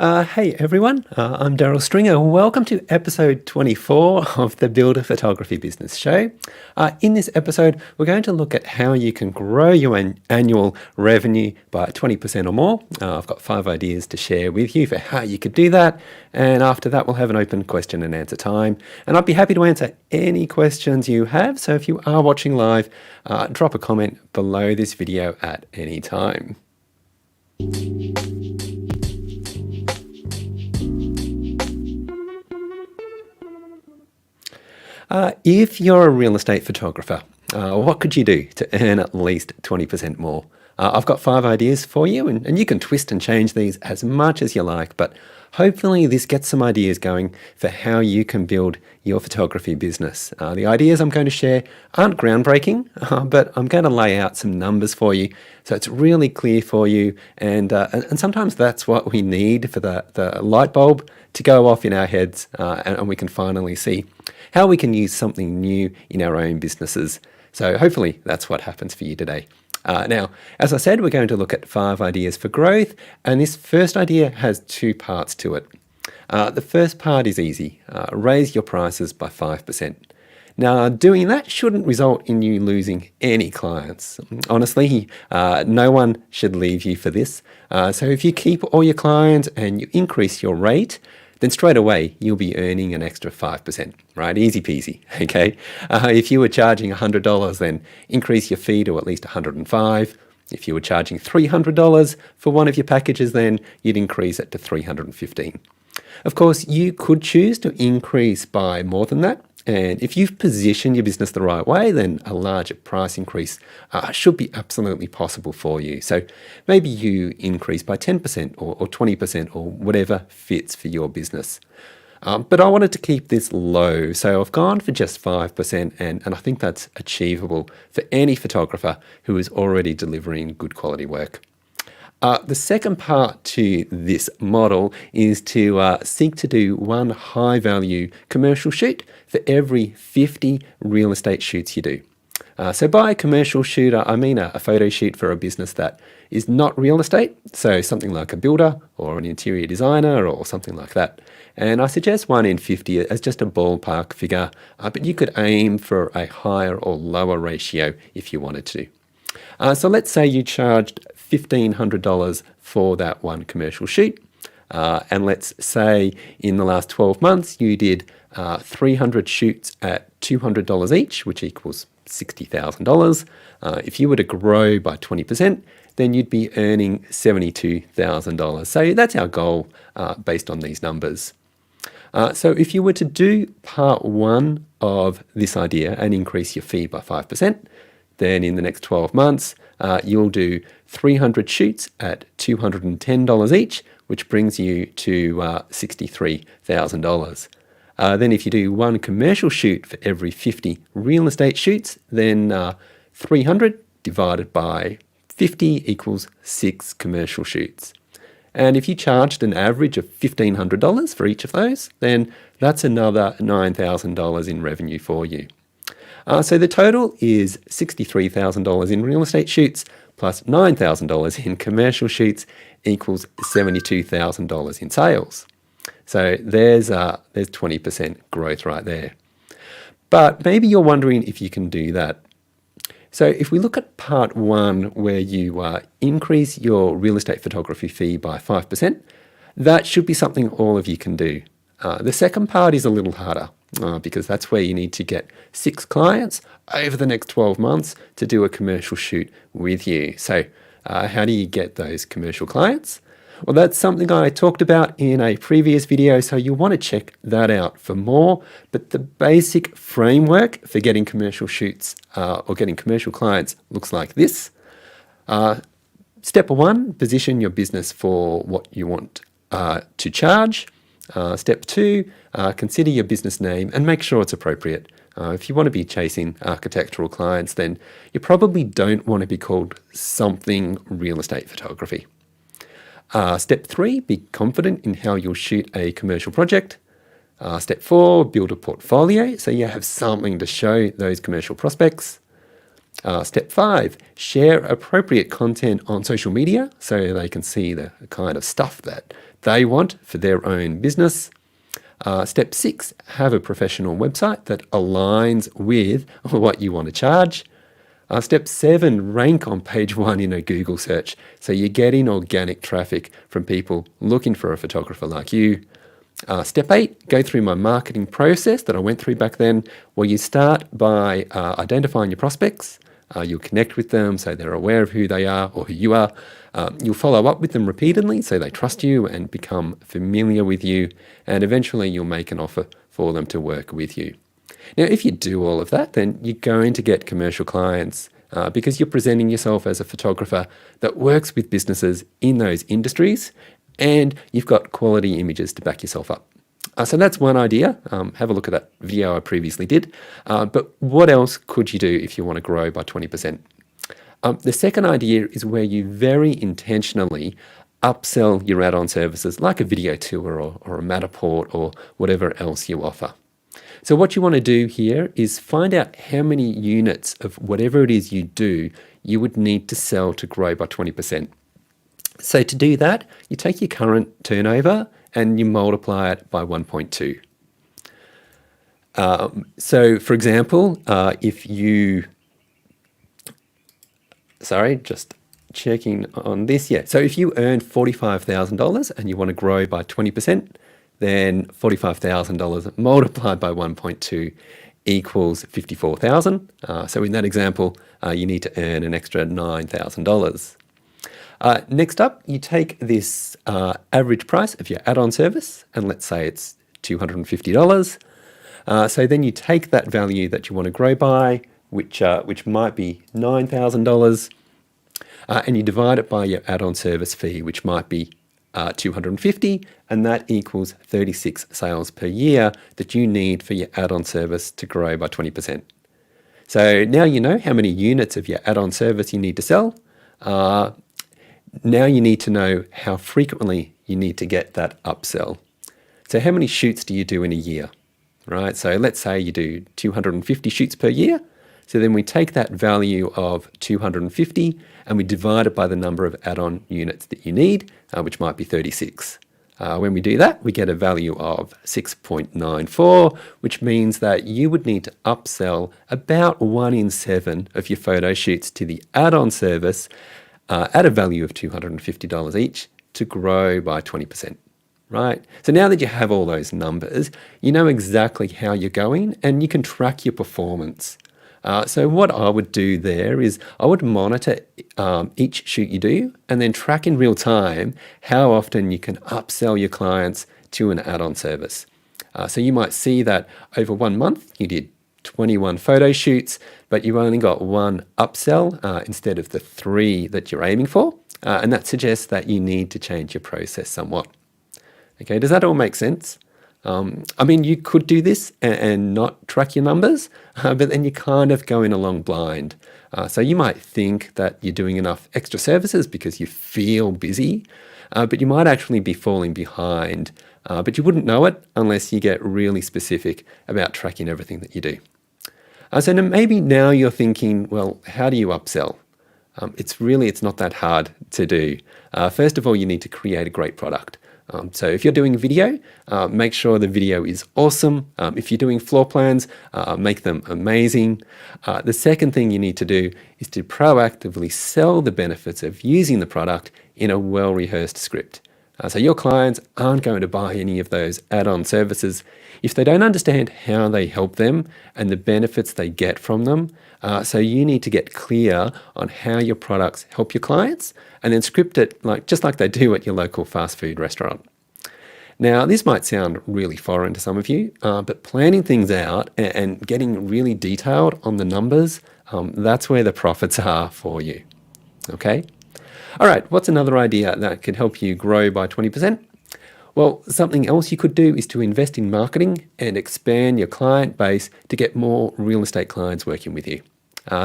Hey everyone, I'm Daryl Stringer. Welcome to episode 24 of the Builder Photography Business Show. In this episode, we're going to look at how you can grow your annual revenue by 20% or more. I've got 5 ideas to share with you for how you could do that. And after that, we'll have an open question and answer time. And I'd be happy to answer any questions you have. So if you are watching live, drop a comment below this video at any time. If you're a real estate photographer, what could you do to earn at least 20% more? I've got 5 ideas for you, and you can twist and change these as much as you like, but hopefully this gets some ideas going for how you can build your photography business. The ideas I'm going to share aren't groundbreaking, but I'm going to lay out some numbers for you so it's really clear for you, and sometimes that's what we need for the light bulb to go off in our heads, and we can finally see how we can use something new in our own businesses. So hopefully that's what happens for you today. Now, as I said, we're going to look at 5 ideas for growth, and this first idea has 2 parts to it. The first part is easy. Raise your prices by 5%. Now, doing that shouldn't result in you losing any clients. Honestly, no one should leave you for this. So if you keep all your clients and you increase your rate, then straight away you'll be earning an extra 5%, right? Easy peasy, okay? If you were charging $100, then increase your fee to at least $105. If you were charging $300 for one of your packages, then you'd increase it to $315. Of course, you could choose to increase by more than that. And if you've positioned your business the right way, then a larger price increase should be absolutely possible for you. So maybe you increase by 10% or 20% or whatever fits for your business. But I wanted to keep this low, so I've gone for just 5%, and I think that's achievable for any photographer who is already delivering good quality work. The second part to this model is to seek to do one high-value commercial shoot for every 50 real estate shoots you do. So by a commercial shoot, I mean a photo shoot for a business that is not real estate, so something like a builder or an interior designer or something like that. And I suggest 1 in 50 as just a ballpark figure, but you could aim for a higher or lower ratio if you wanted to. So let's say you charged $1,500 for that one commercial shoot. And let's say in the last 12 months, you did 300 shoots at $200 each, which equals $60,000. If you were to grow by 20%, then you'd be earning $72,000. So that's our goal based on these numbers. So if you were to do part 1 of this idea and increase your fee by 5%, then in the next 12 months, you'll do 300 shoots at $210 each, which brings you to $63,000. Then if you do 1 commercial shoot for every 50 real estate shoots, then 300 divided by 50 equals 6 commercial shoots. And if you charged an average of $1,500 for each of those, then that's another $9,000 in revenue for you. So the total is $63,000 in real estate shoots plus $9,000 in commercial shoots equals $72,000 in sales. So there's 20% growth right there. But maybe you're wondering if you can do that. So if we look at part 1 where you increase your real estate photography fee by 5%, that should be something all of you can do. The second part is a little harder. Because that's where you need to get 6 clients over the next 12 months to do a commercial shoot with you. So how do you get those commercial clients? Well, that's something I talked about in a previous video, so you'll want to check that out for more. But the basic framework for getting commercial shoots or getting commercial clients looks like this. Step 1, position your business for what you want to charge. Step 2, consider your business name and make sure it's appropriate. If you want to be chasing architectural clients, then you probably don't want to be called something real estate photography. Step 3, be confident in how you'll shoot a commercial project. Step 4, build a portfolio so you have something to show those commercial prospects. Step 5, share appropriate content on social media so they can see the kind of stuff that they want for their own business. Step 6, have a professional website that aligns with what you want to charge. Step 7, rank on page 1 in a Google search. So you're getting organic traffic from people looking for a photographer like you. Step 8, go through my marketing process that I went through back then, where you start by identifying your prospects. You'll connect with them so they're aware of who they are or who you are. You'll follow up with them repeatedly so they trust you and become familiar with you. And eventually you'll make an offer for them to work with you. Now, if you do all of that, then you're going to get commercial clients because you're presenting yourself as a photographer that works with businesses in those industries, and you've got quality images to back yourself up. So that's one idea. Have a look at that video I previously did. But what else could you do if you want to grow by 20%? The second idea is where you very intentionally upsell your add-on services like a video tour or a Matterport or whatever else you offer. So what you want to do here is find out how many units of whatever it is you do you would need to sell to grow by 20%. So to do that, you take your current turnover and you multiply it by 1.2. So for example, if you, just checking on this, so if you earn $45,000 and you want to grow by 20%, then $45,000 multiplied by 1.2 equals $54,000. So in that example, you need to earn an extra $9,000. Next up, you take this average price of your add-on service, and let's say it's $250. So then you take that value that you want to grow by, which might be $9,000, and you divide it by your add-on service fee, which might be $250, and that equals 36 sales per year that you need for your add-on service to grow by 20%. So now you know how many units of your add-on service you need to sell. Now you need to know how frequently you need to get that upsell. So how many shoots do you do in a year, right? So let's say you do 250 shoots per year. So then we take that value of 250 and we divide it by the number of add-on units that you need, which might be 36. When we do that, we get a value of 6.94, which means that you would need to upsell about 1 in 7 of your photo shoots to the add-on service at a value of $250 each to grow by 20%, right? So now that you have all those numbers, you know exactly how you're going and you can track your performance. So what I would do there is I would monitor each shoot you do and then track in real time how often you can upsell your clients to an add-on service. So you might see that over 1 month you did 21 photo shoots, but you only got 1 upsell instead of the 3 that you're aiming for. And that suggests that you need to change your process somewhat. Okay, does that all make sense? I mean, you could do this and not track your numbers, but then you're kind of going along blind. So you might think that you're doing enough extra services because you feel busy, but you might actually be falling behind. But you wouldn't know it unless you get really specific about tracking everything that you do. So maybe now you're thinking, well, how do you upsell? It's not that hard to do. First of all, you need to create a great product. So if you're doing video, make sure the video is awesome. If you're doing floor plans, make them amazing. The second thing you need to do is to proactively sell the benefits of using the product in a well-rehearsed script. So your clients aren't going to buy any of those add-on services if they don't understand how they help them and the benefits they get from them. So you need to get clear on how your products help your clients and then script it just like they do at your local fast food restaurant. Now, this might sound really foreign to some of you, but planning things out and getting really detailed on the numbers, that's where the profits are for you. Okay? All right, what's another idea that could help you grow by 20%? Well, something else you could do is to invest in marketing and expand your client base to get more real estate clients working with you.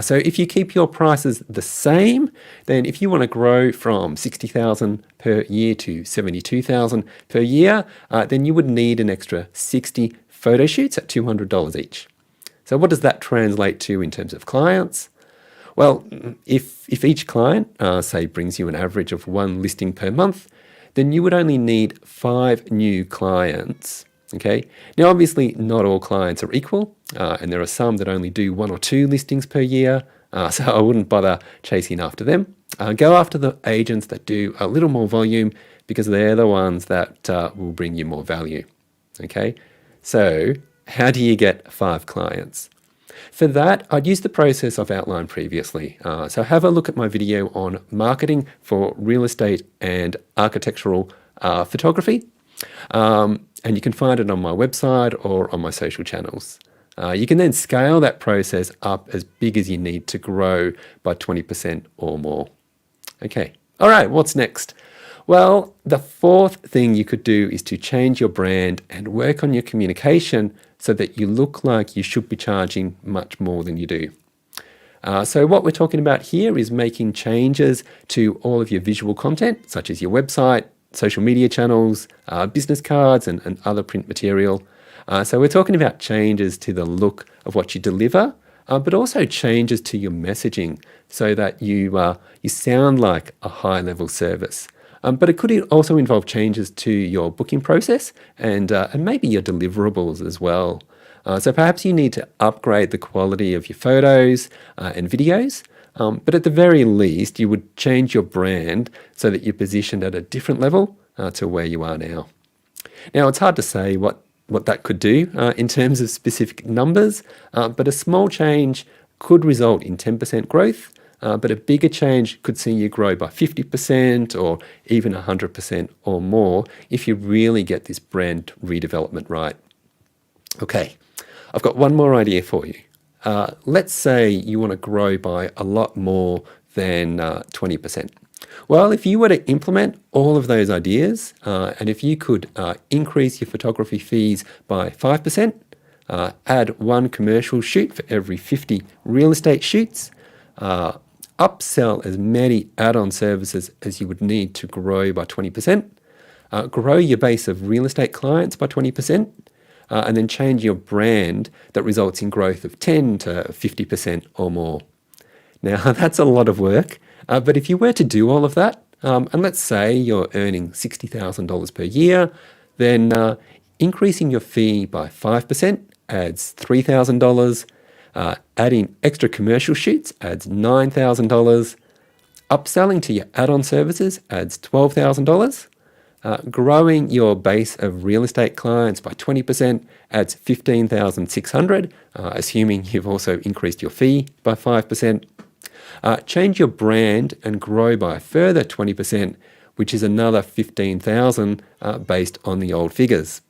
So if you keep your prices the same, then if you want to grow from $60,000 per year to $72,000 per year, then you would need an extra 60 photo shoots at $200 each. So what does that translate to in terms of clients? Well, if each client, say, brings you an average of one listing per month, then you would only need 5 new clients. Okay. Now, obviously, not all clients are equal, and there are some that only do 1 or 2 listings per year. So I wouldn't bother chasing after them. Go after the agents that do a little more volume because they're the ones that will bring you more value. Okay. So how do you get 5 clients? For that, I'd use the process I've outlined previously. So have a look at my video on marketing for real estate and architectural photography. And you can find it on my website or on my social channels. You can then scale that process up as big as you need to grow by 20% or more. Okay, all right, what's next? Well, the 4th thing you could do is to change your brand and work on your communication so that you look like you should be charging much more than you do. So what we're talking about here is making changes to all of your visual content, such as your website, social media channels, business cards, and other print material. So we're talking about changes to the look of what you deliver, but also changes to your messaging so that you sound like a high-level service. But it could also involve changes to your booking process and maybe your deliverables as well. So perhaps you need to upgrade the quality of your photos and videos, but at the very least, you would change your brand so that you're positioned at a different level to where you are now. Now, it's hard to say what that could do in terms of specific numbers, but a small change could result in 10% growth, but a bigger change could see you grow by 50% or even 100% or more if you really get this brand redevelopment right. Okay, I've got one more idea for you. Let's say you want to grow by a lot more than 20%. Well, if you were to implement all of those ideas, and if you could increase your photography fees by 5%, add 1 commercial shoot for every 50 real estate shoots, upsell as many add-on services as you would need to grow by 20%, grow your base of real estate clients by 20%, and then change your brand that results in growth of 10 to 50% or more. Now, that's a lot of work, but if you were to do all of that, and let's say you're earning $60,000 per year, then increasing your fee by 5% adds $3,000, adding extra commercial shoots adds $9,000, upselling to your add-on services adds $12,000, growing your base of real estate clients by 20% adds $15,600, assuming you've also increased your fee by 5%. Change your brand and grow by a further 20%, which is another $15,000 based on the old figures.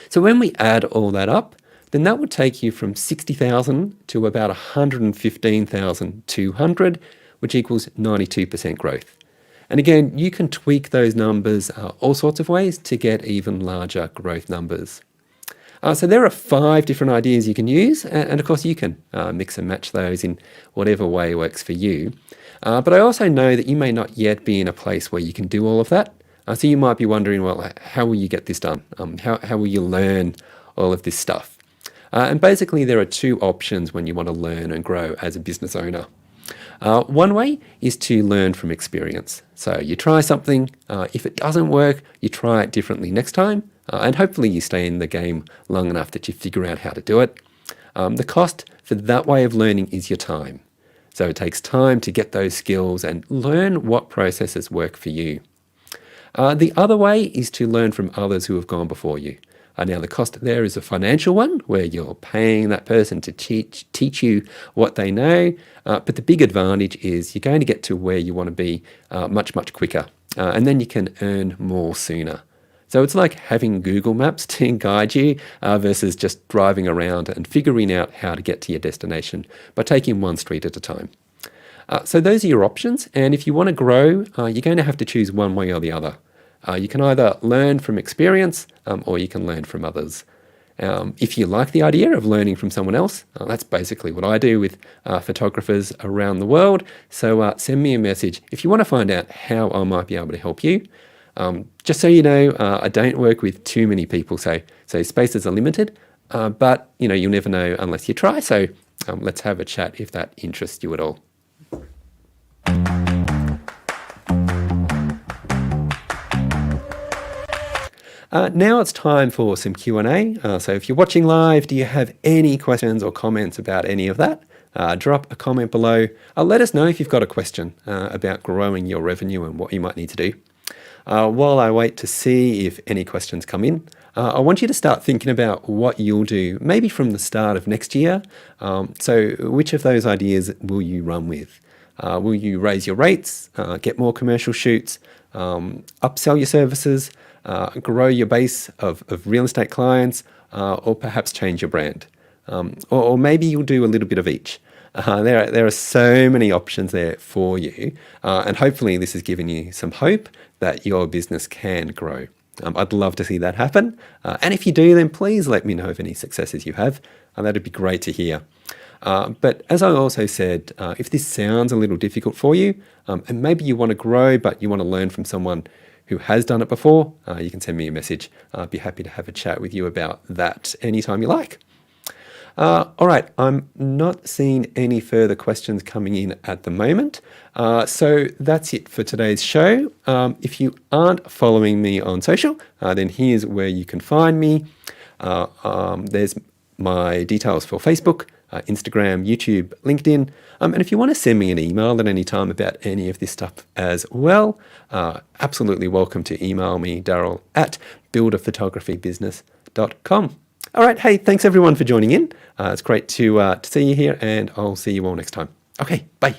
So when we add all that up, then that would take you from $60,000 to about $115,200, which equals 92% growth. And again, you can tweak those numbers all sorts of ways to get even larger growth numbers. So there are 5 different ideas you can use, and of course you can mix and match those in whatever way works for you. But I also know that you may not yet be in a place where you can do all of that. So you might be wondering, well, how will you get this done? How will you learn all of this stuff? And basically there are 2 options when you want to learn and grow as a business owner. One way is to learn from experience. So you try something, if it doesn't work, you try it differently next time, and hopefully you stay in the game long enough that you figure out how to do it. The cost for that way of learning is your time. So it takes time to get those skills and learn what processes work for you. The other way is to learn from others who have gone before you. Now, the cost there is a financial one, where you're paying that person to teach you what they know. But the big advantage is you're going to get to where you want to be much, much quicker. And then you can earn more sooner. So it's like having Google Maps to guide you versus just driving around and figuring out how to get to your destination by taking one street at a time. So those are your options. And if you want to grow, you're going to have to choose one way or the other. You can either learn from experience or you can learn from others. If you like the idea of learning from someone else, that's basically what I do with photographers around the world. So send me a message if you want to find out how I might be able to help you. Just so you know, I don't work with too many people, so spaces are limited, but you'll never know unless you try. So Let's have a chat if that interests you at all. Now it's time for some Q&A. So if you're watching live, do you have any questions or comments about any of that? Drop a comment below. Let us know if you've got a question about growing your revenue and what you might need to do. While I wait to see if any questions come in, I want you to start thinking about what you'll do, maybe from the start of next year. So which of those ideas will you run with? Will you raise your rates, get more commercial shoots, upsell your services, grow your base of real estate clients, or perhaps change your brand? Or maybe you'll do a little bit of each. There are so many options there for you, and hopefully this has given you some hope that your business can grow. I'd love to see that happen, and if you do, then please let me know of any successes you have. That'd be great to hear. But as I also said, if this sounds a little difficult for you, and maybe you want to grow, but you want to learn from someone who has done it before, you can send me a message. I'd be happy to have a chat with you about that anytime you like. All right, I'm not seeing any further questions coming in at the moment. So that's it for today's show. If you aren't following me on social, then here's where you can find me. There's my details for Facebook, Instagram, YouTube, LinkedIn. And if you want to send me an email at any time about any of this stuff as well, absolutely welcome to email me, Daryl, at builderphotographybusiness.com. All right. Hey, thanks everyone for joining in. It's great to see you here, and I'll see you all next time. Okay, bye.